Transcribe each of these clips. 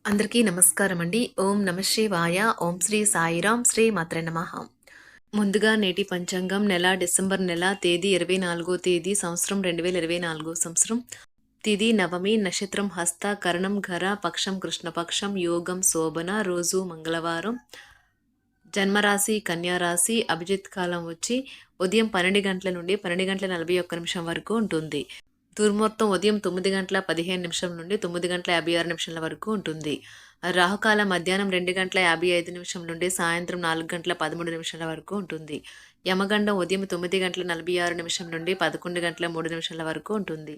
అందరికీ నమస్కారం అండి. ఓం నమ శివాయ. ఓం శ్రీ సాయిరాం. శ్రీ మాత్రే నమః. ముందుగా నేటి పంచాంగం నెల డిసెంబర్ నెల తేదీ 24 తేదీ సంవత్సరం 2024 సంవత్సరం. తిథి నవమి, నక్షత్రం హస్త, కరణం ఘర, పక్షం కృష్ణపక్షం, యోగం శోభన, రోజు మంగళవారం. జన్మరాశి కన్యారాశి. అభిజిత్ కాలం వచ్చి ఉదయం 12 గంటల నుండి 12 గంటల 41 నిమిషం వరకు ఉంటుంది. దుర్ముహూర్తం ఉదయం 9 గంటల 15 నిమిషం నుండి 9 గంటల 56 నిమిషాల వరకు ఉంటుంది. రాహుకాలం మధ్యాహ్నం 2 గంటల 55 నిమిషం నుండి సాయంత్రం 4 గంటల 13 నిమిషాల వరకు ఉంటుంది. యమగండం ఉదయం 9 గంటల 46 నిమిషం నుండి 11 గంటల 3 నిమిషాల వరకు ఉంటుంది.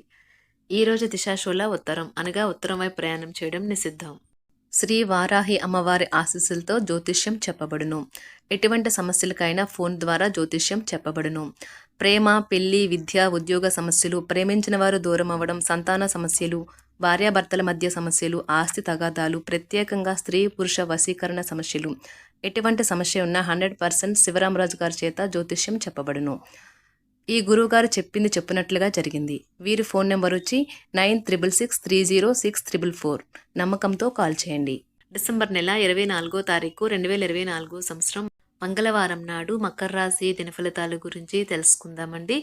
ఈ రోజు దిశాశూల ఉత్తరం, అనగా ఉత్తరం వైపు ప్రయాణం చేయడం నిషిద్ధం. శ్రీ వారాహి అమ్మవారి ఆశీస్సులతో జ్యోతిష్యం చెప్పబడును. ఎటువంటి సమస్యలకైనా ఫోన్ ద్వారా జ్యోతిష్యం చెప్పబడును. ప్రేమ, పెళ్లి, విద్య, ఉద్యోగ సమస్యలు, ప్రేమించిన వారు దూరం అవ్వడం, సంతాన సమస్యలు, భార్యాభర్తల మధ్య సమస్యలు, ఆస్తి తగాదాలు, ప్రత్యేకంగా స్త్రీ పురుష వశీకరణ సమస్యలు, ఎటువంటి సమస్య ఉన్నా 100% శివరామరాజు గారి చేత జ్యోతిష్యం చెప్పబడును. ఈ గురువుగారు చెప్పింది చెప్పినట్లుగా జరిగింది. వీరి ఫోన్ నెంబర్ వచ్చి 9663064444. నమ్మకంతో కాల్ చేయండి. డిసెంబర్ నెల 24 తారీఖు 2024 సంవత్సరం మంగళవారం నాడు మకర రాశి దినఫలితాల గురించి తెలుసుకుందామండి.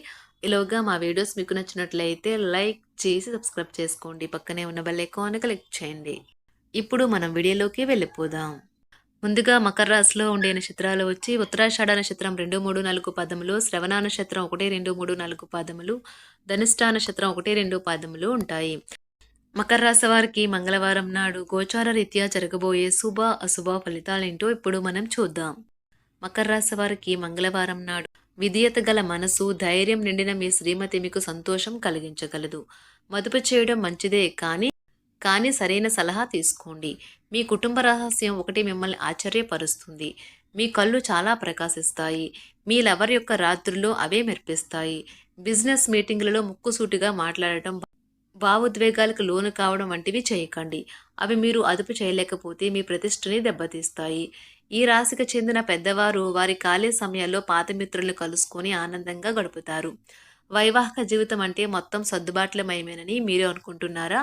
ఈలోగా మా వీడియోస్ మీకు నచ్చినట్లయితే లైక్ చేసి సబ్స్క్రైబ్ చేసుకోండి. పక్కనే ఉన్న బెల్ ఐకాన్ క్లిక్ చేయండి. ఇప్పుడు మనం వీడియోలోకి వెళ్ళిపోదాం. ముందుగా మకర రాశిలో ఉండే నక్షత్రాలు వచ్చి ఉత్తరాషాఢ నక్షత్రం 2, 3, 4 పాదములు, శ్రవణ నక్షత్రం 1, 2, 3, 4 పాదములు, ధనిష్ఠా నక్షత్రం 1, 2 పాదములు ఉంటాయి. మకర రాశి వారికి మంగళవారం నాడు గోచార రీత్యా జరగబోయే శుభ అశుభ ఫలితాలేంటో ఇప్పుడు మనం చూద్దాం. మకర రాశి వారికి మంగళవారం నాడు విధేయత గల మనసు, ధైర్యం నిండిన మీ శ్రీమతి మీకు సంతోషం కలిగించగలదు. మదుపు చేయడం మంచిదే, కానీ సరైన సలహా తీసుకోండి. మీ కుటుంబ రహస్యం ఒకటి మిమ్మల్ని ఆశ్చర్యపరుస్తుంది. మీ కళ్ళు చాలా ప్రకాశిస్తాయి. మీ లవర్ యొక్క రాత్రుల్లో అవే మెరిపిస్తాయి. బిజినెస్ మీటింగులలో ముక్కుసూటిగా మాట్లాడటం, భావోద్వేగాలకు లోను కావడం వంటివి చేయకండి. అవి మీరు అదుపు చేయలేకపోతే మీ ప్రతిష్టని దెబ్బతీస్తాయి. ఈ రాశికి చెందిన పెద్దవారు వారి ఖాళీ సమయాల్లో పాత మిత్రులను కలుసుకొని ఆనందంగా గడుపుతారు. వైవాహిక జీవితం అంటే మొత్తం సర్దుబాట్లమయమేనని మీరు అనుకుంటున్నారా?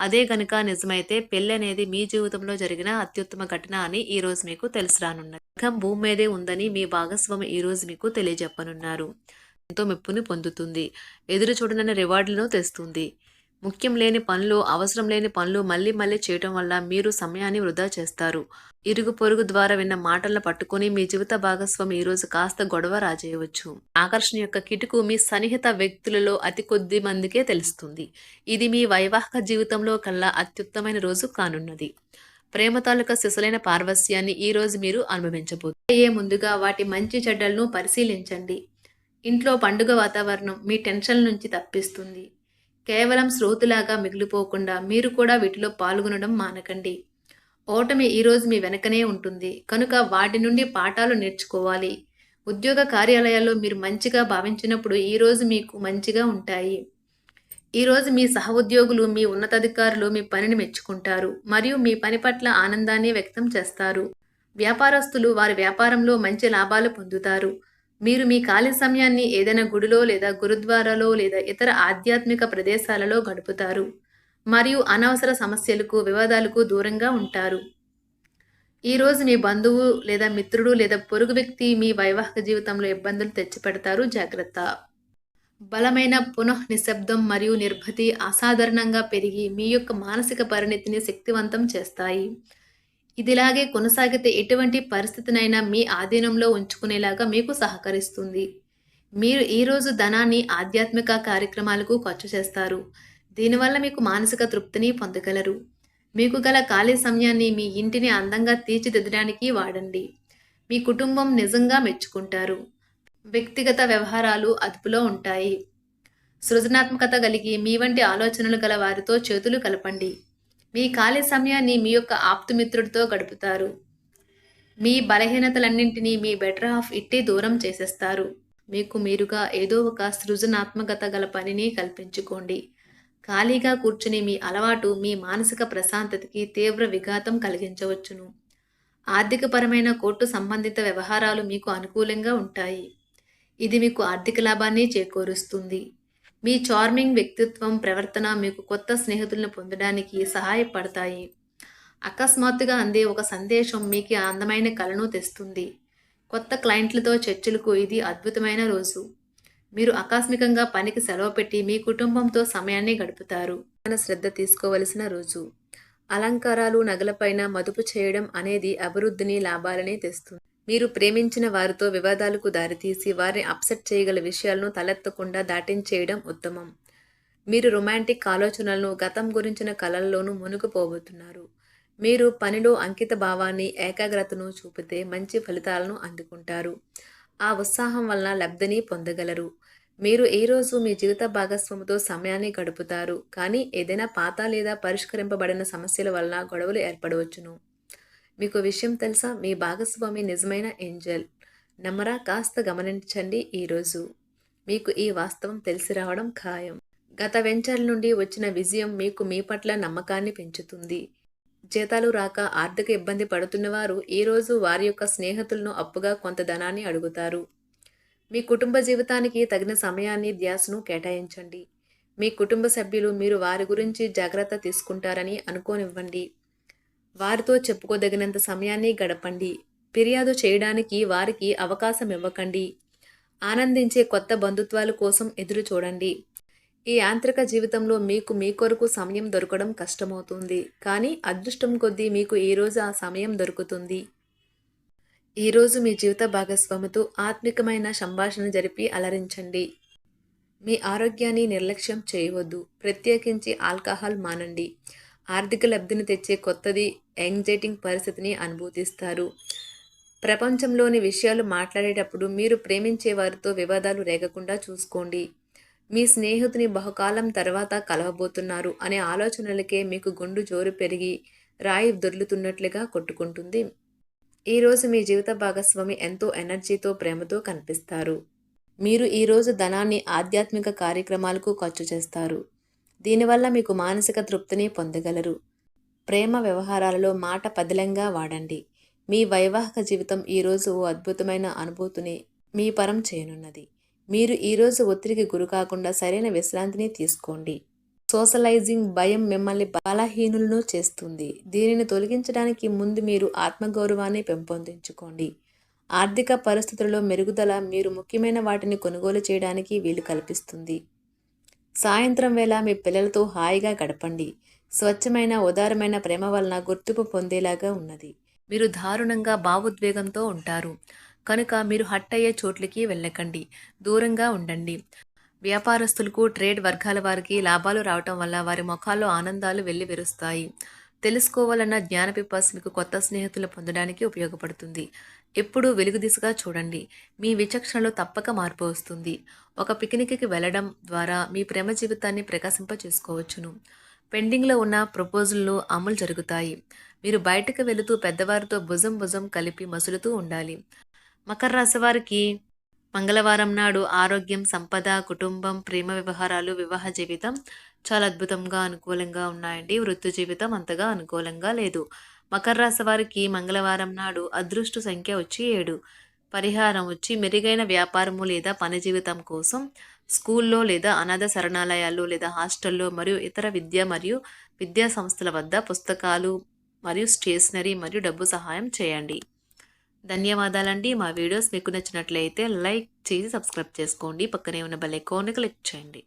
అదే గనుక నిజమైతే పెళ్లి అనేది మీ జీవితంలో జరిగిన అత్యుత్తమ ఘటన అని ఈ రోజు మీకు తెలిసి రానున్నది. గ్రహం భూమి మీదే ఉందని మీ భాగస్వామి ఈ రోజు మీకు తెలియజెప్పనున్నారు. ఎంతో మెప్పుని పొందుతుంది. ఎదురు చూడనని రివార్డులను తెస్తుంది. ముఖ్యం లేని పనులు, అవసరం లేని పనులు మళ్ళీ మళ్ళీ చేయటం వల్ల మీరు సమయాన్ని వృధా చేస్తారు. ఇరుగు పొరుగు ద్వారా విన్న మాటలను పట్టుకుని మీ జీవిత భాగస్వామి ఈరోజు కాస్త గొడవ రాజేయవచ్చు. ఆకర్షణ యొక్క కిటుకు మీ సన్నిహిత వ్యక్తులలో అతి కొద్ది మందికే తెలుస్తుంది. ఇది మీ వైవాహిక జీవితంలో కల్లా అత్యుత్తమైన రోజు కానున్నది. ప్రేమ తాలూకా సిసలైన పార్వస్యాన్ని ఈ రోజు మీరు అనుభవించబోతున్నారు. ముందుగా వాటి మంచి చెడ్డలను పరిశీలించండి. ఇంట్లో పండుగ వాతావరణం మీ టెన్షన్ నుంచి తప్పిస్తుంది. కేవలం శ్రోతలాగా మిగిలిపోకుండా మీరు కూడా వీటిలో పాల్గొనడం మానకండి. ఓటమి ఈరోజు మీ వెనకనే ఉంటుంది కనుక వాటి నుండి పాఠాలు నేర్చుకోవాలి. ఉద్యోగ కార్యాలయాల్లో మీరు మంచిగా భావించినప్పుడు ఈరోజు మీకు మంచిగా ఉంటాయి. ఈరోజు మీ సహ ఉద్యోగులు, మీ ఉన్నతాధికారులు మీ పనిని మెచ్చుకుంటారు మరియు మీ పని పట్ల ఆనందాన్ని వ్యక్తం చేస్తారు. వ్యాపారస్తులు వారి వ్యాపారంలో మంచి లాభాలు పొందుతారు. మీరు మీ ఖాళీ సమయాన్ని ఏదైనా గుడిలో లేదా గురుద్వారాలో లేదా ఇతర ఆధ్యాత్మిక ప్రదేశాలలో గడుపుతారు మరియు అనవసర సమస్యలకు, వివాదాలకు దూరంగా ఉంటారు. ఈరోజు మీ బంధువు లేదా మిత్రుడు లేదా పొరుగు వ్యక్తి మీ వైవాహిక జీవితంలో ఇబ్బందులు తెచ్చిపెడతారు. జాగ్రత్త. బలమైన పునః నిశ్శబ్దం మరియు నిర్భతి అసాధారణంగా పెరిగి మీ యొక్క మానసిక పరిణతిని శక్తివంతం చేస్తాయి. ఇదిలాగే కొనసాగితే ఎటువంటి పరిస్థితినైనా మీ ఆధీనంలో ఉంచుకునేలాగా మీకు సహకరిస్తుంది. మీరు ఈరోజు ధనాన్ని ఆధ్యాత్మిక కార్యక్రమాలకు ఖర్చు చేస్తారు. దీనివల్ల మీకు మానసిక తృప్తిని పొందగలరు. మీకు గల ఖాళీ సమయాన్ని మీ ఇంటిని అందంగా తీర్చిదిద్దడానికి వాడండి. మీ కుటుంబం నిజంగా మెచ్చుకుంటారు. వ్యక్తిగత వ్యవహారాలు అదుపులో ఉంటాయి. సృజనాత్మకత కలిగి మీ వంటి ఆలోచనలు గల వారితో చేతులు కలపండి. మీ ఖాళీ సమయాన్ని మీ యొక్క ఆప్తుమిత్రుడితో గడుపుతారు. మీ బలహీనతలన్నింటినీ మీ బెటర్ హాఫ్ ఇట్టే దూరం చేసేస్తారు. మీకు మీరుగా ఏదో ఒక సృజనాత్మకత గల పనిని కల్పించుకోండి. ఖాళీగా కూర్చుని మీ అలవాటు మీ మానసిక ప్రశాంతతకి తీవ్ర విఘాతం కలిగించవచ్చును. ఆర్థికపరమైన కోర్టు సంబంధిత వ్యవహారాలు మీకు అనుకూలంగా ఉంటాయి. ఇది మీకు ఆర్థిక లాభాన్ని చేకూరుస్తుంది. మీ చార్మింగ్ వ్యక్తిత్వం, ప్రవర్తన మీకు కొత్త స్నేహితులను పొందడానికి సహాయపడతాయి. అకస్మాత్తుగా అందే ఒక సందేశం మీకు అందమైన కలను తెస్తుంది. కొత్త క్లయింట్లతో చర్చలకు ఇది అద్భుతమైన రోజు. మీరు ఆకస్మికంగా పనికి సెలవు పెట్టి మీ కుటుంబంతో సమయాన్ని గడుపుతారు. శ్రద్ధ తీసుకోవలసిన రోజు. అలంకారాలు, నగలపైన మదుపు చేయడం అనేది అభివృద్ధిని, లాభాలని తెస్తుంది. మీరు ప్రేమించిన వారితో వివాదాలకు దారితీసి వారిని అప్సెట్ చేయగల విషయాలను తలెత్తకుండా దాటించేయడం ఉత్తమం. మీరు రొమాంటిక్ ఆలోచనలను, గతం గురించిన కలల్లోనూ మునిగిపోబోతున్నారు. మీరు పనిలో అంకిత భావాన్ని, ఏకాగ్రతను చూపితే మంచి ఫలితాలను అందుకుంటారు. ఆ ఉత్సాహం వలన లబ్ధిని పొందగలరు. మీరు ఈ రోజు మీ జీవిత భాగస్వామితో సమయాన్ని గడుపుతారు, కానీ ఏదైనా పాత లేదా పరిష్కరింపబడిన సమస్యల వలన గొడవలు ఏర్పడవచ్చును. మీకు విషయం తెలుసా? మీ భాగస్వామి నిజమైన ఏంజెల్. నమ్మరా? కాస్త గమనించండి. ఈరోజు మీకు ఈ వాస్తవం తెలిసి రావడం ఖాయం. గత వెంచర్ల నుండి వచ్చిన విజయం మీకు మీ పట్ల నమ్మకాన్ని పెంచుతుంది. జీతాలు రాక ఆర్థిక ఇబ్బంది పడుతున్నవారు ఈరోజు వారి యొక్క స్నేహితులను అప్పుగా కొంత ధనాన్ని అడుగుతారు. మీ కుటుంబ జీవితానికి తగిన సమయాన్ని, ధ్యాసను కేటాయించండి. మీ కుటుంబ సభ్యులు మీరు వారి గురించి జాగ్రత్త తీసుకుంటారని అనుకోనివ్వండి. వారితో చెప్పుకోదగినంత సమయాన్ని గడపండి. ఫిర్యాదు చేయడానికి వారికి అవకాశం ఇవ్వకండి. ఆనందించే కొత్త బంధుత్వాల కోసం ఎదురు చూడండి. ఈ యాంత్రిక జీవితంలో మీకు మీ కొరకు సమయం దొరకడం కష్టమవుతుంది, కానీ అదృష్టం కొద్దీ మీకు ఈరోజు ఆ సమయం దొరుకుతుంది. ఈరోజు మీ జీవిత భాగస్వామితో ఆత్మికమైన సంభాషణ జరిపి అలరించండి. మీ ఆరోగ్యాన్ని నిర్లక్ష్యం చేయవద్దు. ప్రత్యేకించి ఆల్కహాల్ మానండి. ఆర్థిక లబ్ధిని తెచ్చే కొత్తది యాంగ్జైటింగ్ పరిస్థితిని అనుభూతిస్తారు. ప్రపంచంలోని విషయాలు మాట్లాడేటప్పుడు మీరు ప్రేమించే వారితో వివాదాలు రేగకుండా చూసుకోండి. మీ స్నేహితుని బహుకాలం తర్వాత కలవబోతున్నారు అనే ఆలోచనలకే మీకు గుండు జోరు పెరిగి రాయి దొర్లుతున్నట్లుగా కొట్టుకుంటుంది. ఈరోజు మీ జీవిత భాగస్వామి ఎంతో ఎనర్జీతో, ప్రేమతో కనిపిస్తారు. మీరు ఈరోజు ధనాన్ని ఆధ్యాత్మిక కార్యక్రమాలకు ఖర్చు చేస్తారు. దీనివల్ల మీకు మానసిక తృప్తిని పొందగలరు. ప్రేమ వ్యవహారాలలో మాట పదిలంగా వాడండి. మీ వైవాహిక జీవితం ఈరోజు ఓ అద్భుతమైన అనుభూతిని మీ పరం చేయనున్నది. మీరు ఈరోజు ఒత్తిడికి గురికాకుండా సరైన విశ్రాంతిని తీసుకోండి. సోషలైజింగ్ భయం మిమ్మల్ని బలహీనులను చేస్తుంది. దీనిని తొలగించడానికి ముందు మీరు ఆత్మగౌరవాన్ని పెంపొందించుకోండి. ఆర్థిక పరిస్థితులలో మెరుగుదల మీరు ముఖ్యమైన వాటిని కొనుగోలు చేయడానికి వీలు కల్పిస్తుంది. సాయంత్రం వేళ మీ పిల్లలతో హాయిగా గడపండి. స్వచ్ఛమైన, ఉదారమైన ప్రేమ వలన గుర్తింపు పొందేలాగా ఉన్నది. మీరు దారుణంగా భావోద్వేగంతో ఉంటారు కనుక మీరు హట్ అయ్యే చోట్లకి వెళ్ళకండి, దూరంగా ఉండండి. వ్యాపారస్తులకు, ట్రేడ్ వర్గాల వారికి లాభాలు రావటం వల్ల వారి ముఖాల్లో ఆనందాలు వెల్లివిరుస్తాయి. తెలుసుకోవాలన్న జ్ఞాన పిపాస మీకు కొత్త స్నేహితులు పొందడానికి ఉపయోగపడుతుంది. ఎప్పుడూ వెలుగు దిశగా చూడండి. మీ విచక్షణలో తప్పక మార్పు వస్తుంది. ఒక పిక్నిక్కి వెళ్ళడం ద్వారా మీ ప్రేమ జీవితాన్ని ప్రకాశింప చేసుకోవచ్చును. పెండింగ్లో ఉన్న ప్రపోజల్లు అమలు జరుగుతాయి. మీరు బయటకు వెళుతూ పెద్దవారితో భుజం కలిపి మసులుతూ ఉండాలి. మకర రాశి వారికి మంగళవారం నాడు ఆరోగ్యం, సంపద, కుటుంబం, ప్రేమ వ్యవహారాలు, వివాహ జీవితం చాలా అద్భుతంగా, అనుకూలంగా ఉన్నాయండి. వృత్తి జీవితం అంతగా అనుకూలంగా లేదు. మకర రాశి వారికి మంగళవారం నాడు అదృష్ట సంఖ్య వచ్చి 7. పరిహారం వచ్చి మెరుగైన వ్యాపారము లేదా పని జీవితం కోసం స్కూల్లో లేదా అనాథ శరణాలయాలు లేదా హాస్టల్లో మరియు ఇతర విద్య మరియు విద్యా సంస్థల వద్ద పుస్తకాలు మరియు స్టేషనరీ మరియు డబ్బు సహాయం చేయండి. ధన్యవాదాలండి. మా వీడియోస్ మీకు నచ్చినట్లయితే లైక్ చేసి సబ్స్క్రైబ్ చేసుకోండి. పక్కనే ఉన్న బెల్ ఐకాన్ని క్లిక్ చేయండి.